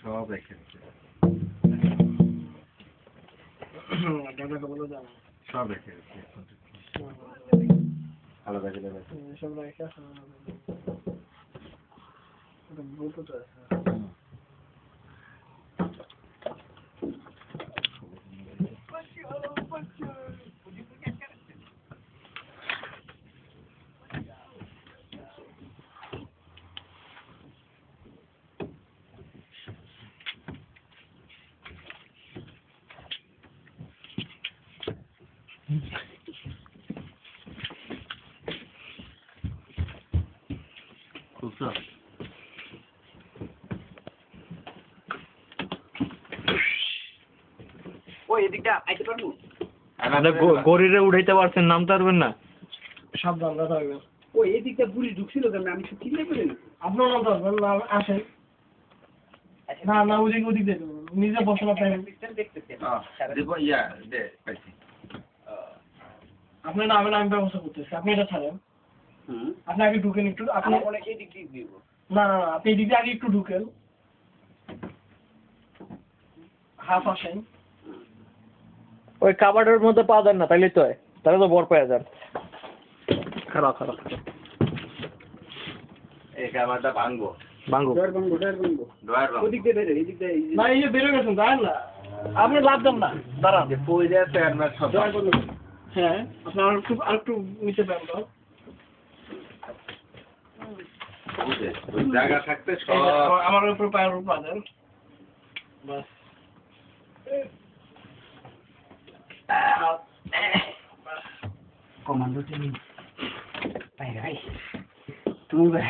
সব রেখে সব রেখে আলাদা সব রেখে গরিরে উঠাইতে পারছেন, নামতে পারবেন না। সাবধান থাকবেন। ওই এদিকটা বুড়ি ঢুকছিল কেন? আমি সব চিন্তা করি না। আপনার নাম পারবেন না, আসেন। না না, ওদিক ওদিক দেখুন, নিজে বসনা পাইবেন দেখতেছেন। আপনার নামে আমি ব্যবস্থা করতেছি, আপনি এটা ছাড়েন। আপনি আগে ঢুকেন একটু। আপনি এই দিক দিয়ে দিব। না না, আপনি এই দিক দিয়ে আগে একটু ঢুকেন, হাফ আসেন। ওই কাবার্ডের মধ্যে পা দেন না, তাইলে তো হয়, তাহলে তো বর পেয়ে যান। খারাপ খারাপ এই কাবারটা ভাঙবো ভাঙো ওদিক দিয়ে বেরো, এই দিক দিয়ে না, এই যে বেরো গেছেন, দাঁড়ান না, আপনি লাভ দেন না, দাঁড়ান। হ্যাঁ, আপনার আরেকটু নিচে ব্যায়াম কর। জায়গা থাকতে আমার উপর পায়ের উপর পা দেন, বাস। কমান্ডো ট্রেনিং ভাই, তুমি ভাই